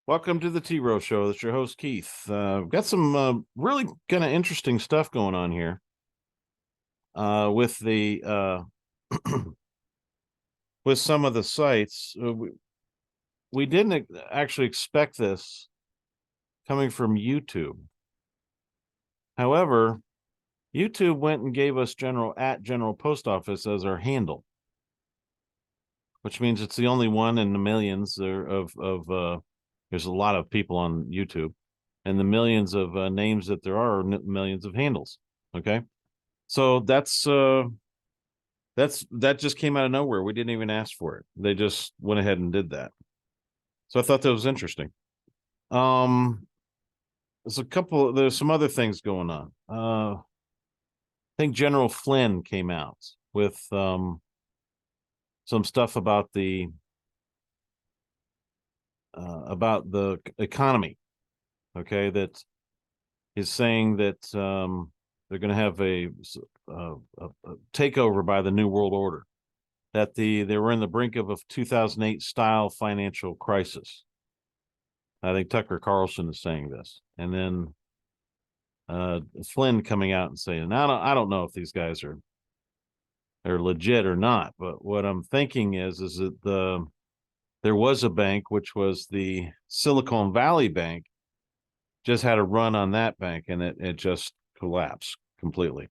Welcome to the T-ROH show. That's your host, Keith. Got some really kind of interesting stuff going on here with the with some of the sites. We didn't actually expect this coming from YouTube. However, YouTube went and gave us General Post Office as our handle, which means it's the only one in the millions of there's a lot of people on YouTube, and the millions of names that there are millions of handles. Okay, so that just came out of nowhere. We didn't even ask for it. They just went ahead and did that. So I thought that was interesting. Um, there's some other things going on. I think General Flynn came out with some stuff about the economy. Okay, that is saying that they're going to have a takeover by the New World Order. That they were in the brink of a 2008 style financial crisis. I think Tucker Carlson is saying this, and then Flynn coming out and saying, I don't know if these guys are legit or not, but what I'm thinking is that there was a bank, which was the Silicon Valley Bank, just had a run on that bank, and it just collapsed completely.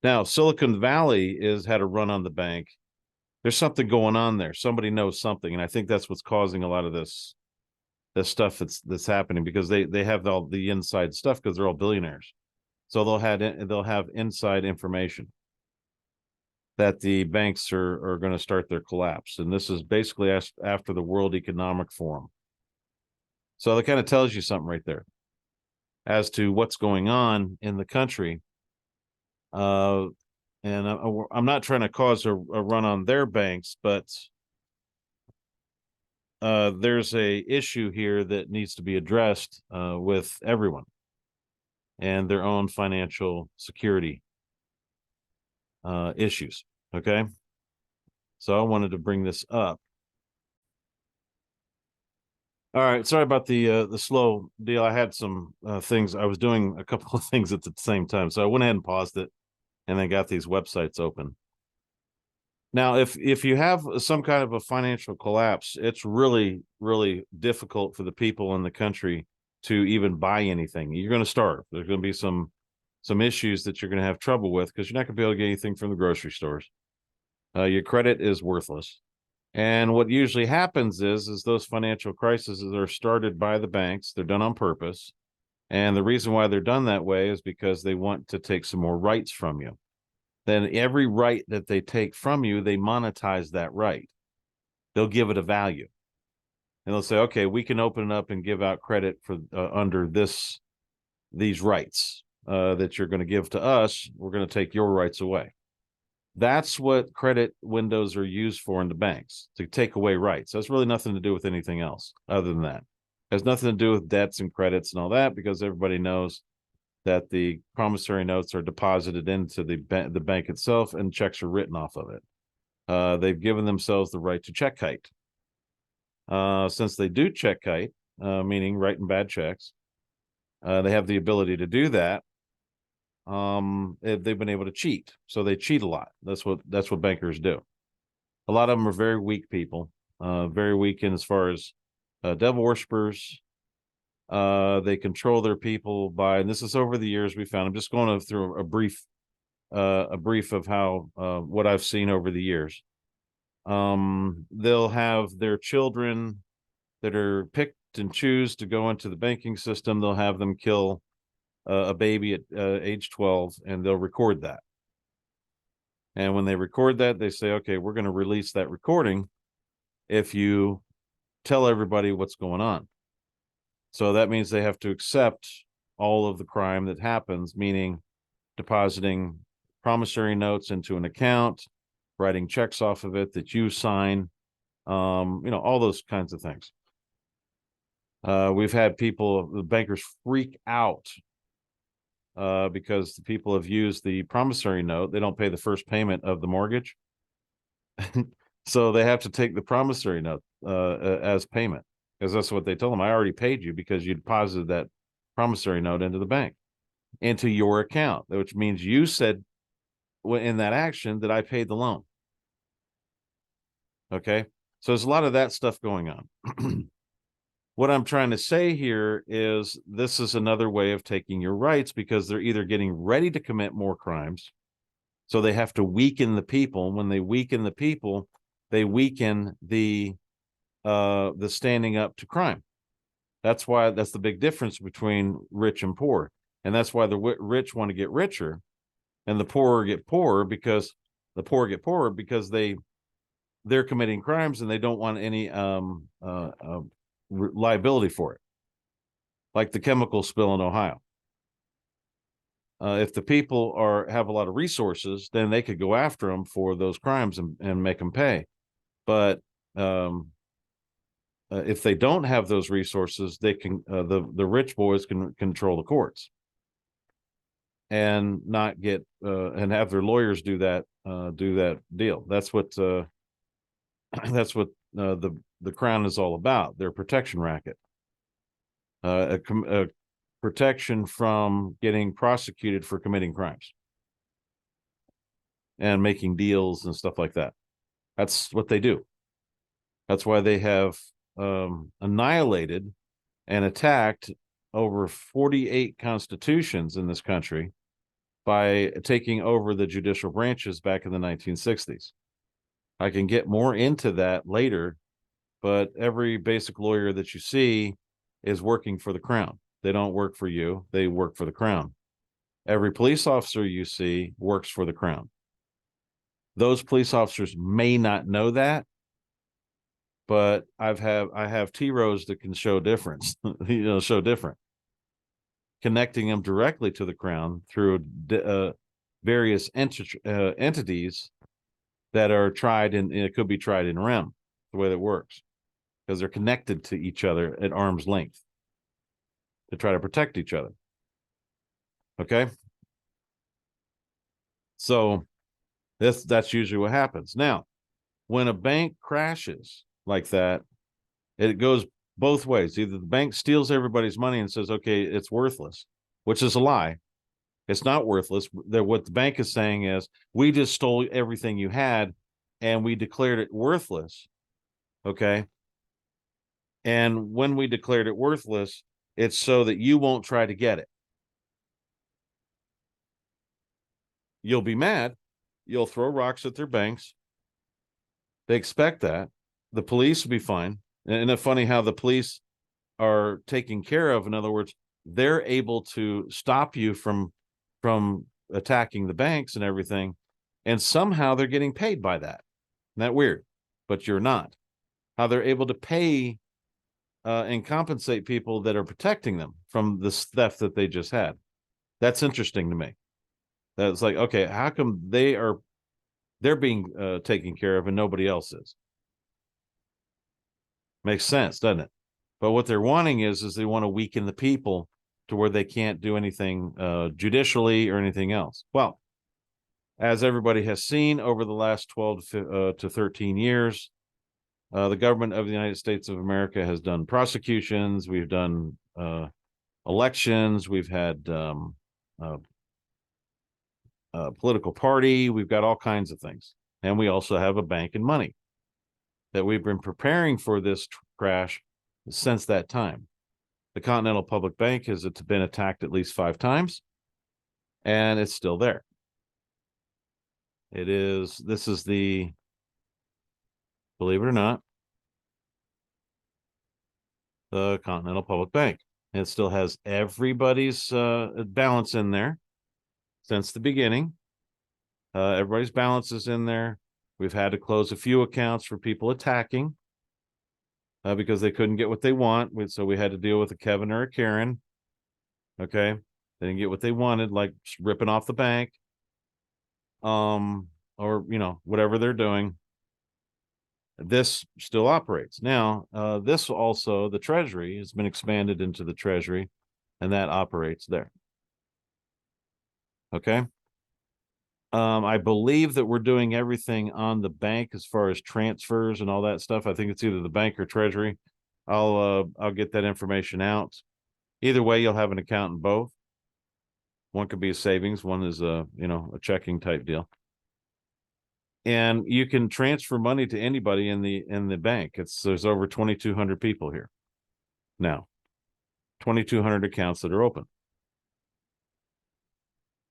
Now Silicon Valley had a run on the bank. There's something going on there. Somebody knows something, and I think that's what's causing a lot of this stuff that's happening, because they have all the inside stuff because they're all billionaires. So they'll have inside information that the banks are going to start their collapse, and this is basically after the World Economic Forum. So that kind of tells you something right there as to what's going on in the country. And I'm not trying to cause a run on their banks, but there's a issue here that needs to be addressed with everyone and their own financial security issues. Okay, so I wanted to bring this up. All right, sorry about the slow deal. I had some things. I was doing a couple of things at the same time, so I went ahead and paused it, and then got these websites open. Now, if you have some kind of a financial collapse, it's really, really difficult for the people in the country to even buy anything. You're going to starve. There's going to be some issues that you're going to have trouble with, because you're not going to be able to get anything from the grocery stores. Your credit is worthless. And what usually happens is those financial crises are started by the banks. They're done on purpose. And the reason why they're done that way is because they want to take some more rights from you. Then every right that they take from you, they monetize that right. They'll give it a value. And they'll say, okay, we can open it up and give out credit for under these rights that you're going to give to us. We're going to take your rights away. That's what credit windows are used for in the banks, to take away rights. That's really nothing to do with anything else other than that. It has nothing to do with debts and credits and all that, because everybody knows that the promissory notes are deposited into the bank itself, and checks are written off of it. They've given themselves the right to check kite. Since they do check kite, meaning writing bad checks, they have the ability to do that. They've been able to cheat, so they cheat a lot. That's what bankers do. A lot of them are very weak people, very weak in as far as devil worshippers. They control their people by, and this is over the years we found. I'm just going through a brief of how what I've seen over the years. They'll have their children that are picked and choose to go into the banking system. They'll have them kill a baby at age 12, and they'll record that. And when they record that, they say, okay, we're going to release that recording if you tell everybody what's going on. So that means they have to accept all of the crime that happens, meaning depositing promissory notes into an account, writing checks off of it that you sign, all those kinds of things. We've had the bankers freak out because the people have used the promissory note. They don't pay the first payment of the mortgage. So they have to take the promissory note as payment. because that's what they told them. I already paid you because you deposited that promissory note into the bank, into your account, which means you said in that action that I paid the loan. Okay. So there's a lot of that stuff going on. What I'm trying to say here is this is another way of taking your rights, because they're either getting ready to commit more crimes, so they have to weaken the people. When they weaken the people, they weaken the standing up to crime. That's the big difference between rich and poor. And that's why the rich want to get richer and the poor get poorer, because they're committing crimes and they don't want any liability for it, like the chemical spill in Ohio. If the people have a lot of resources, then they could go after them for those crimes and make them pay. But if they don't have those resources, they can the rich boys can control the courts and not get and have their lawyers do that deal. That's what that's what the Crown is all about. Their protection racket, a protection from getting prosecuted for committing crimes and making deals and stuff like that. That's what they do. That's why they have annihilated and attacked over 48 constitutions in this country by taking over the judicial branches back in the 1960s. I can get more into that later, but every basic lawyer that you see is working for the Crown. They don't work for you, they work for the Crown. Every police officer you see works for the Crown. Those police officers may not know that, but I have T-ROHs that can show difference, show different, connecting them directly to the Crown through various entities that are tried and it could be tried in rem, the way that works, because they're connected to each other at arm's length to try to protect each other. Okay. So that's usually what happens. Now, when a bank crashes like that, it goes both ways. Either the bank steals everybody's money and says, okay, it's worthless, which is a lie. It's not worthless. What the bank is saying is, we just stole everything you had and we declared it worthless. Okay. And when we declared it worthless, it's so that you won't try to get it. You'll be mad. You'll throw rocks at their banks. They expect that. The police will be fine. And it's funny how the police are taken care of. In other words, they're able to stop you from attacking the banks and everything. And somehow they're getting paid by that. Isn't that weird? But you're not. How they're able to pay and compensate people that are protecting them from the theft that they just had. That's interesting to me. That's like, okay, how come they're being taken care of and nobody else is? Makes sense, doesn't it? But what they're wanting is they want to weaken the people to where they can't do anything judicially or anything else. Well, as everybody has seen over the last 12 to 13 years, the government of the United States of America has done prosecutions. We've done elections. We've had political party. We've got all kinds of things. And we also have a bank and money that we've been preparing for this crash since that time. The Continental Public Bank has been attacked at least 5 times, and it's still there. This is the, believe it or not, the Continental Public Bank. It still has everybody's balance in there since the beginning. Everybody's balance is in there. We've had to close a few accounts for people attacking because they couldn't get what they want. So we had to deal with a Kevin or a Karen. Okay. They didn't get what they wanted, like ripping off the bank. Or, whatever they're doing. This still operates. Now, this also, the Treasury has been expanded into the Treasury, and that operates there. Okay. I believe that we're doing everything on the bank as far as transfers and all that stuff. I think it's either the bank or Treasury. I'll get that information out. Either way, you'll have an account in both. One could be a savings, one is a checking type deal. And you can transfer money to anybody in the bank. There's over 2,200 people here now, 2,200 accounts that are open.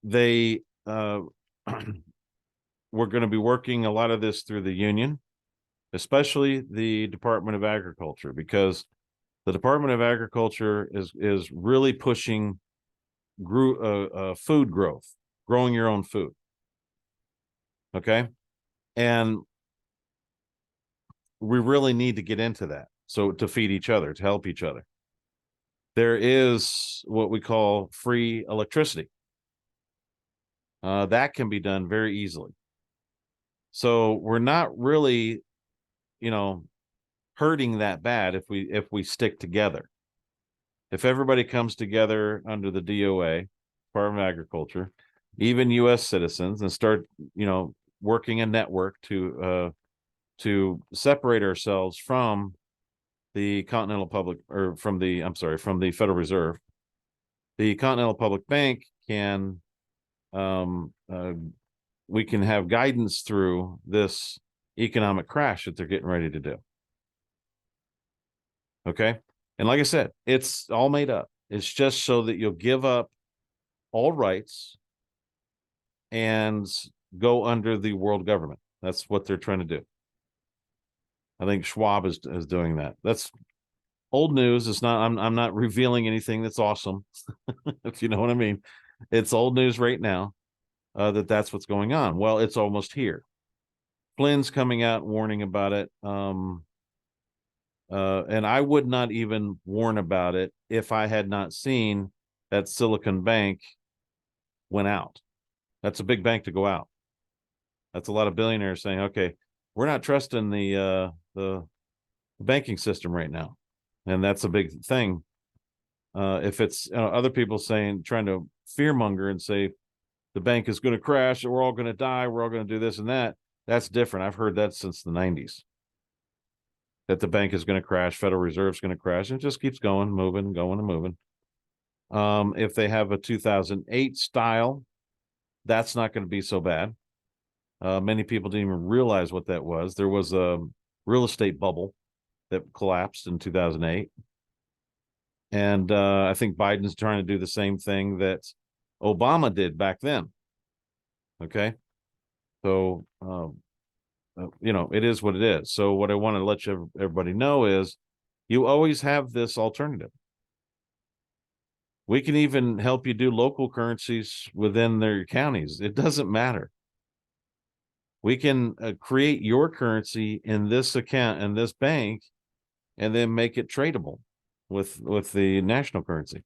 They we're going to be working a lot of this through the union, especially the Department of Agriculture, because the Department of Agriculture is really pushing food growth, growing your own food. Okay. And we really need to get into that. So to feed each other, to help each other. There is what we call free electricity. That can be done very easily. So we're not really, hurting that bad if we stick together. If everybody comes together under the DOA, Department of Agriculture, even U.S. citizens, and start, working a network to separate ourselves from the Continental Public, or from the Federal Reserve. The Continental Public Bank can, we can have guidance through this economic crash that they're getting ready to do. Okay. And like I said, it's all made up. It's just so that you'll give up all rights and go under the world government. That's what they're trying to do. I think Schwab is doing that. That's old news. It's not, I'm not revealing anything that's awesome, if you know what I mean. It's old news right now, that's what's going on. Well, it's almost here. Flynn's coming out warning about it. And I would not even warn about it if I had not seen that Silicon Bank went out. That's a big bank to go out. That's a lot of billionaires saying, okay, we're not trusting the banking system right now. And that's a big thing. If it's other people trying to fearmonger and say the bank is going to crash, we're all going to die, we're all going to do this and that, that's different. I've heard that since the 90s. That the bank is going to crash, Federal Reserve's going to crash, and it just keeps going, moving, going and moving. If they have a 2008 style, that's not going to be so bad. Many people didn't even realize what that was. There was a real estate bubble that collapsed in 2008. And I think Biden's trying to do the same thing that Obama did back then. Okay. So, it is what it is. So what I want to let everybody know is you always have this alternative. We can even help you do local currencies within their counties. It doesn't matter. We can create your currency in this account, in this bank, and then make it tradable with the national currency.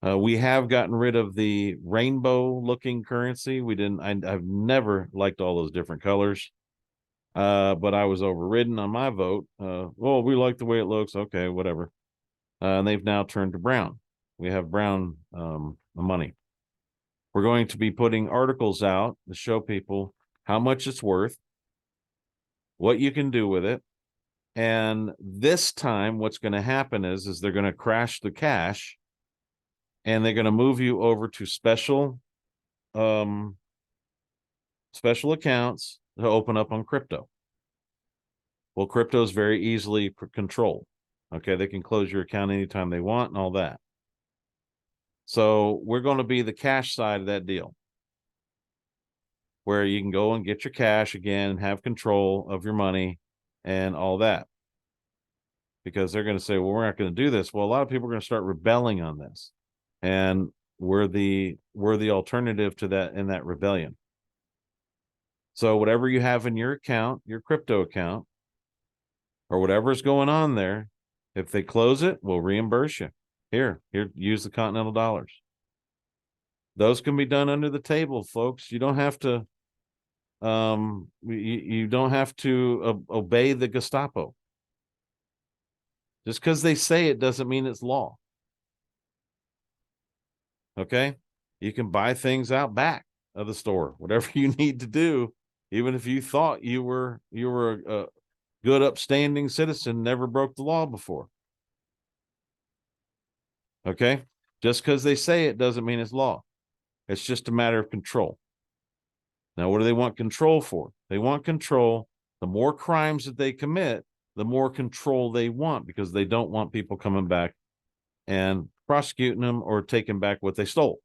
We have gotten rid of the rainbow looking currency. I've never liked all those different colors. But I was overridden on my vote. Well, we like the way it looks. Okay, whatever. And they've now turned to brown. We have brown money. We're going to be putting articles out to show people how much it's worth, what you can do with it. And this time, what's going to happen is they're going to crash the cash, and they're going to move you over to special accounts to open up on crypto. Well, crypto is very easily controlled. Okay, they can close your account anytime they want and all that. So we're going to be the cash side of that deal, where you can go and get your cash again and have control of your money and all that. Because they're going to say, well, we're not going to do this. Well, a lot of people are going to start rebelling on this. And we're the alternative to that in that rebellion. So whatever you have in your account, your crypto account, or whatever's going on there, if they close it, we'll reimburse you. Here, use the Continental dollars. Those can be done under the table, folks. You don't have to you don't have to obey the Gestapo. Just because they say it doesn't mean it's law. Okay? You can buy things out back of the store, whatever you need to do, even if you thought you were good, upstanding citizen, never broke the law before. Okay. Just because they say it doesn't mean it's law. It's just a matter of control. Now, what do they want control for? They want control. The more crimes that they commit, the more control they want, because they don't want people coming back and prosecuting them or taking back what they stole.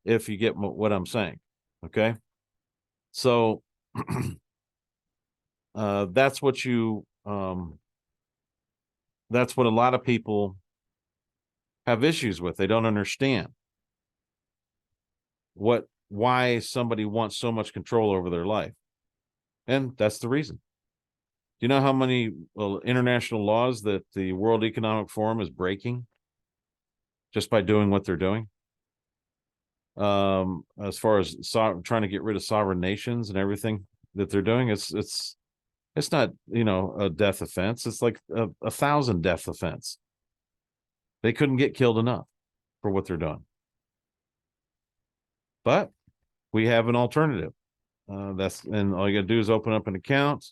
If you get what I'm saying. Okay. So that's what that's what a lot of people have issues with. They don't understand why somebody wants so much control over their life. And that's the reason. Do you know how many international laws that the World Economic Forum is breaking just by doing what they're doing? As far as trying to get rid of sovereign nations and everything that they're doing, it's not, a death offense. It's like a 1,000 death offense. They couldn't get killed enough for what they're doing. But we have an alternative. And all you gotta do is open up an account,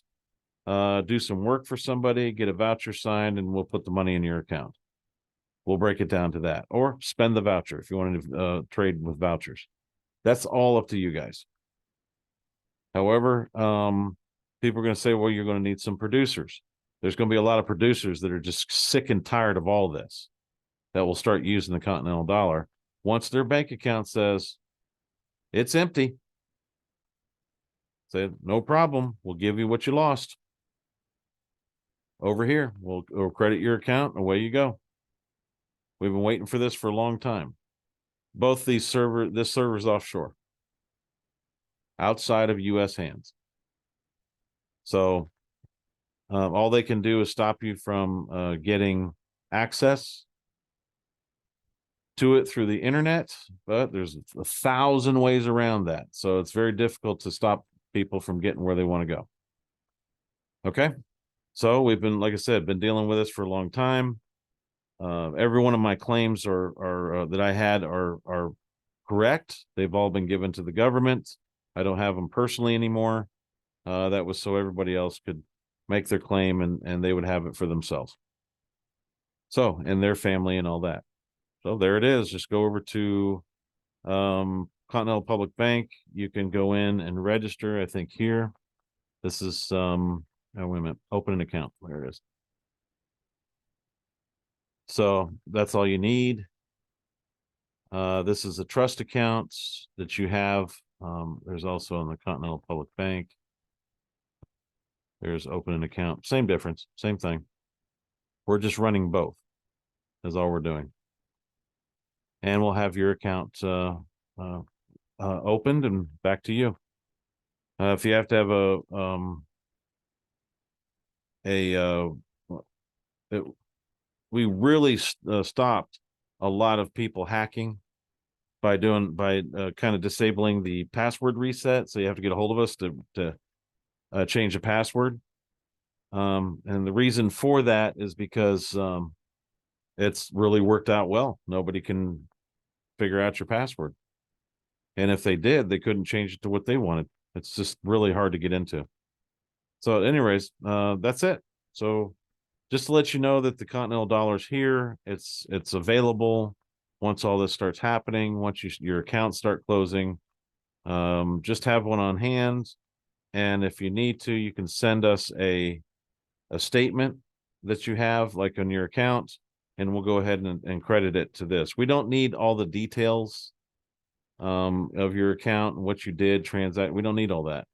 do some work for somebody, get a voucher signed, and we'll put the money in your account. We'll break it down to that, or spend the voucher if you want to trade with vouchers. That's all up to you guys. However, people are going to say, well, you're going to need some producers. There's going to be a lot of producers that are just sick and tired of all this that will start using the Continental Dollar once their bank account says it's empty. Say, no problem. We'll give you what you lost. Over here, we'll credit your account, and away you go. We've been waiting for this for a long time. Both this server's offshore, outside of U.S. hands. So all they can do is stop you from getting access to it through the internet, but there's 1,000 ways around that. So it's very difficult to stop people from getting where they want to go. Okay. So we've been, like I said, been dealing with this for a long time. Every one of my claims are that I had are correct. They've all been given to the government. I don't have them personally anymore. That was so everybody else could make their claim and they would have it for themselves. So, and their family and all that. So there it is. Just go over to Continental Public Bank. You can go in and register. I think here, this is oh, wait a minute, open an account. There it is. So that's all you need. This is a trust account that you have. There's also in the Continental Public Bank. There's open an account. Same difference, same thing. We're just running both. Is all we're doing. And we'll have your account opened and back to you. If you have to have we really stopped a lot of people hacking by kind of disabling the password reset. So you have to get a hold of us to change the password. And the reason for that is because it's really worked out well. Nobody can figure out your password. And if they did, they couldn't change it to what they wanted. It's just really hard to get into. So anyways, that's it. So just to let you know that the Continental Dollar's here. It's available once all this starts happening, once your accounts start closing. Just have one on hand. And if you need to, you can send us a statement that you have like on your account, and we'll go ahead and credit it to this. We don't need all the details of your account and what you did transact. We don't need all that.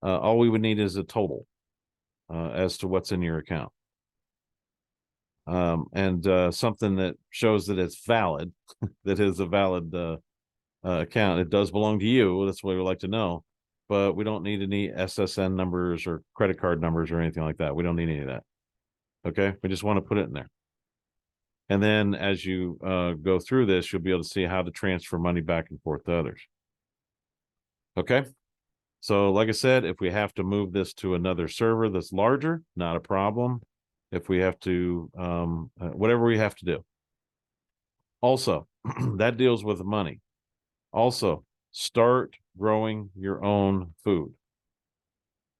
All we would need is a total as to what's in your account. And something that shows that it's valid, that is a valid account. It does belong to you. That's what we like to know. But we don't need any SSN numbers or credit card numbers or anything like that. We don't need any of that. Okay. We just want to put it in there. And then as you go through this, you'll be able to see how to transfer money back and forth to others. Okay. So like I said, if we have to move this to another server that's larger, not a problem. If we have to, whatever we have to do. Also, that deals with money. Also, start growing your own food.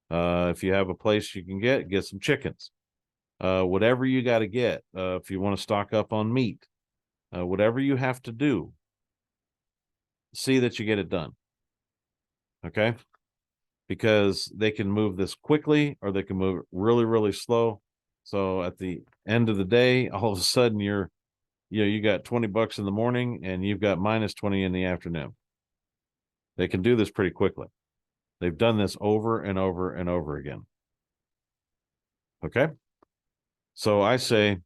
If you have a place you can get some chickens. Whatever you got to get. If you want to stock up on meat, whatever you have to do, see that you get it done. Okay? Because they can move this quickly or they can move it really, really slow. So at the end of the day, all of a sudden you got $20 in the morning and you've got minus 20 in the afternoon. They can do this pretty quickly. They've done this over and over and over again. Okay. So I say,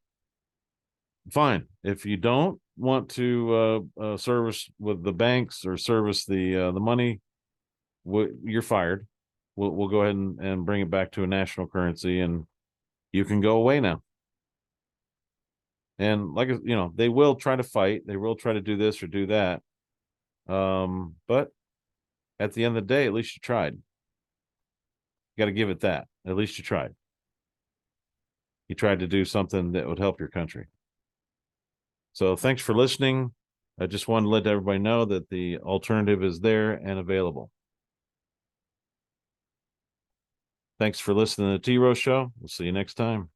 fine. If you don't want to service with the banks or service the money, you're fired. We'll go ahead and bring it back to a national currency, and you can go away now. And like they will try to fight. They will try to do this or do that. But at the end of the day, at least you tried. You got to give it that. At least you tried. You tried to do something that would help your country. So thanks for listening. I just wanted to let everybody know that the alternative is there and available. Thanks for listening to the T-ROH Show. We'll see you next time.